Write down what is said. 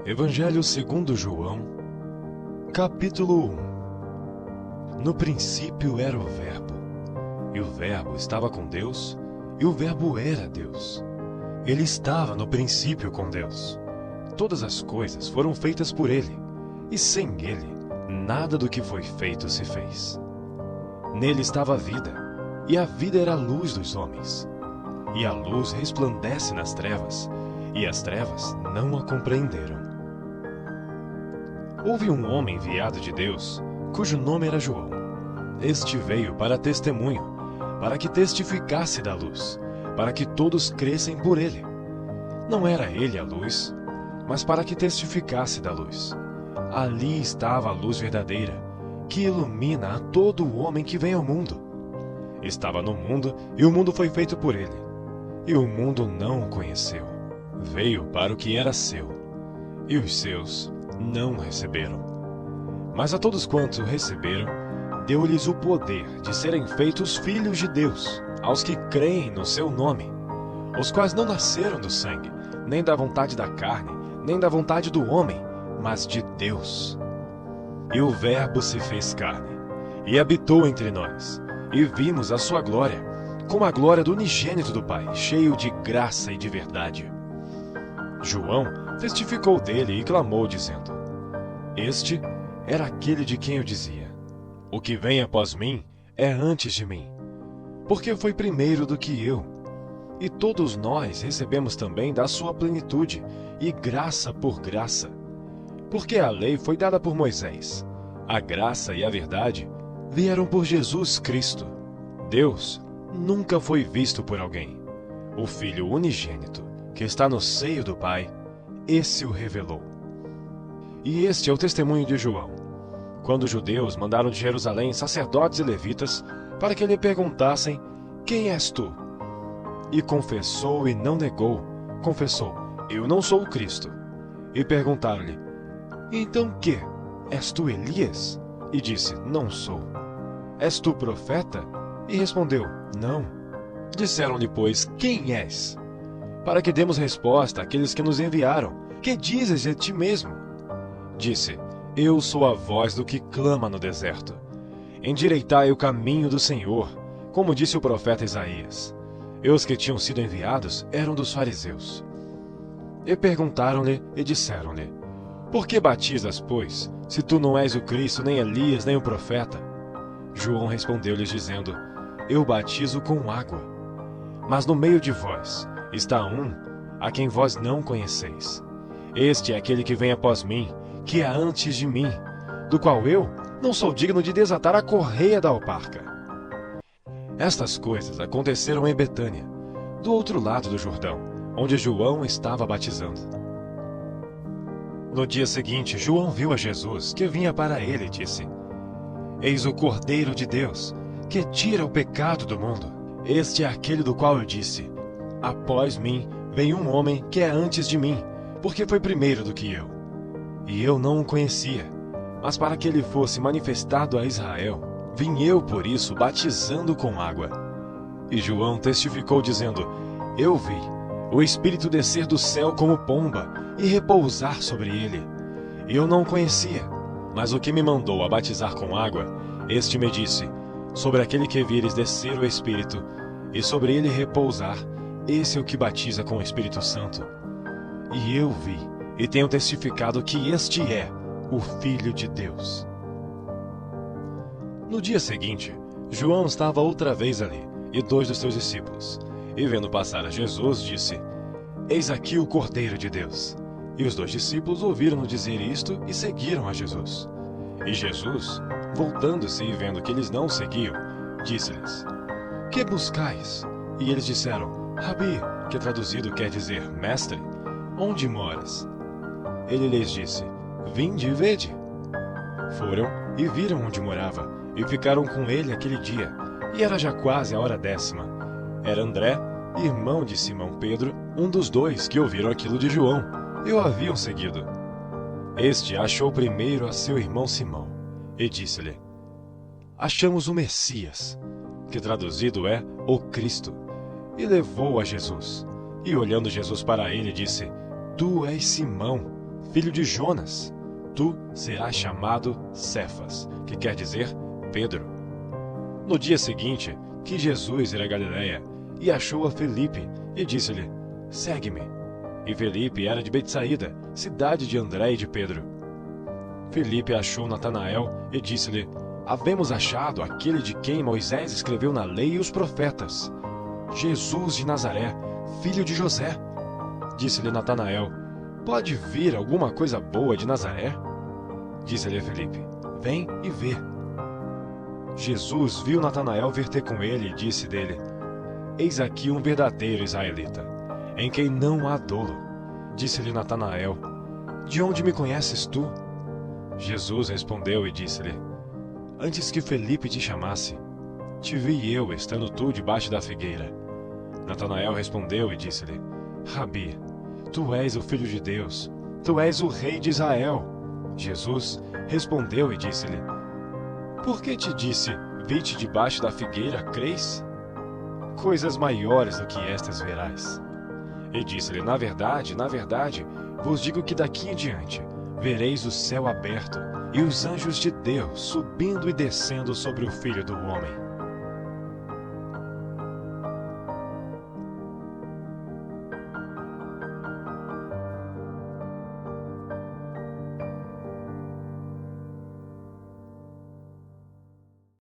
Evangelho segundo João, capítulo 1. No princípio era o Verbo, e o Verbo estava com Deus, e o Verbo era Deus. Ele estava no princípio com Deus. Todas as coisas foram feitas por ele, e sem ele, nada do que foi feito se fez. Nele estava a vida, e a vida era a luz dos homens. E a luz resplandece nas trevas, e as trevas não a compreenderam. Houve um homem enviado de Deus, cujo nome era João. Este veio para testemunho, para que testificasse da luz, para que todos crescem por ele. Não era ele a luz, mas para que testificasse da luz. Ali estava a luz verdadeira, que ilumina a todo o homem que vem ao mundo. Estava no mundo, e o mundo foi feito por ele, e o mundo não o conheceu. Veio para o que era seu, e os seus não o receberam. Mas a todos quantos o receberam, deu-lhes o poder de serem feitos filhos de Deus, aos que creem no seu nome, os quais não nasceram do sangue, nem da vontade da carne, nem da vontade do homem, mas de Deus. E o Verbo se fez carne, e habitou entre nós, e vimos a sua glória, como a glória do unigênito do Pai, cheio de graça e de verdade. João testificou dele e clamou, dizendo: Este era aquele de quem eu dizia: O que vem após mim é antes de mim, porque foi primeiro do que eu. E todos nós recebemos também da sua plenitude, e graça por graça. Porque a lei foi dada por Moisés, a graça e a verdade vieram por Jesus Cristo. Deus nunca foi visto por alguém. O Filho unigênito, que está no seio do Pai, esse o revelou. E este é o testemunho de João, quando os judeus mandaram de Jerusalém sacerdotes e levitas para que lhe perguntassem: Quem és tu? E confessou e não negou. Confessou: Eu não sou o Cristo. E perguntaram-lhe: Então que? És tu Elias? E disse: Não sou. És tu profeta? E respondeu: Não. Disseram-lhe, pois: Quem és? Para que demos resposta àqueles que nos enviaram: Que dizes de ti mesmo? Disse: Eu sou a voz do que clama no deserto. Endireitai o caminho do Senhor, como disse o profeta Isaías. E os que tinham sido enviados eram dos fariseus. E perguntaram-lhe e disseram-lhe: Por que batizas, pois, se tu não és o Cristo, nem Elias, nem o profeta? João respondeu-lhes dizendo: Eu batizo com água. Mas no meio de vós está um a quem vós não conheceis. Este é aquele que vem após mim, que é antes de mim, do qual eu não sou digno de desatar a correia da alparca. Estas coisas aconteceram em Betânia, do outro lado do Jordão, onde João estava batizando. No dia seguinte, João viu a Jesus, que vinha para ele, e disse: Eis o Cordeiro de Deus, que tira o pecado do mundo. Este é aquele do qual eu disse: Após mim vem um homem que é antes de mim, porque foi primeiro do que eu. E eu não o conhecia, mas para que ele fosse manifestado a Israel, vim eu por isso batizando com água. E João testificou dizendo: Eu vi o Espírito descer do céu como pomba e repousar sobre ele. E eu não o conhecia, mas o que me mandou a batizar com água, este me disse: Sobre aquele que vires descer o Espírito, e sobre ele repousar, esse é o que batiza com o Espírito Santo. E eu vi, e tenho testificado que este é o Filho de Deus. No dia seguinte, João estava outra vez ali, e 2 dos seus discípulos. E vendo passar a Jesus, disse: Eis aqui o Cordeiro de Deus. E os 2 discípulos ouviram-no dizer isto e seguiram a Jesus. E Jesus, voltando-se e vendo que eles não o seguiam, disse-lhes: Que buscais? E eles disseram: Rabi, que traduzido quer dizer mestre, onde moras? Ele lhes disse: Vinde e vede. Foram e viram onde morava, e ficaram com ele aquele dia, e era já quase a hora 10ª. Era André, irmão de Simão Pedro, um dos 2 que ouviram aquilo de João, e o haviam seguido. Este achou primeiro a seu irmão Simão, e disse-lhe: Achamos o Messias, que traduzido é o Cristo, e levou a Jesus. E olhando Jesus para ele, disse: Tu és Simão, filho de Jonas. Tu serás chamado Cefas, que quer dizer Pedro. No dia seguinte, quis Jesus ir a Galiléia, e achou a Felipe, e disse-lhe: Segue-me. E Felipe era de Betsaída, cidade de André e de Pedro. Felipe achou Natanael, e disse-lhe: Havemos achado aquele de quem Moisés escreveu na lei e os profetas, Jesus de Nazaré, filho de José. Disse-lhe Natanael: Pode vir alguma coisa boa de Nazaré? Disse-lhe Felipe: Vem e vê. Jesus viu Natanael vir ter com ele e disse dele: Eis aqui um verdadeiro israelita, em quem não há dolo. Disse-lhe Natanael: De onde me conheces tu? Jesus respondeu e disse-lhe: Antes que Felipe te chamasse, te vi eu estando tu debaixo da figueira. Natanael respondeu e disse-lhe: Rabi, tu és o Filho de Deus, tu és o Rei de Israel. Jesus respondeu e disse-lhe: Por que te disse, vi-te debaixo da figueira, crês? Coisas maiores do que estas verás. E disse-lhe: Na verdade, vos digo que daqui em diante vereis o céu aberto e os anjos de Deus subindo e descendo sobre o Filho do Homem.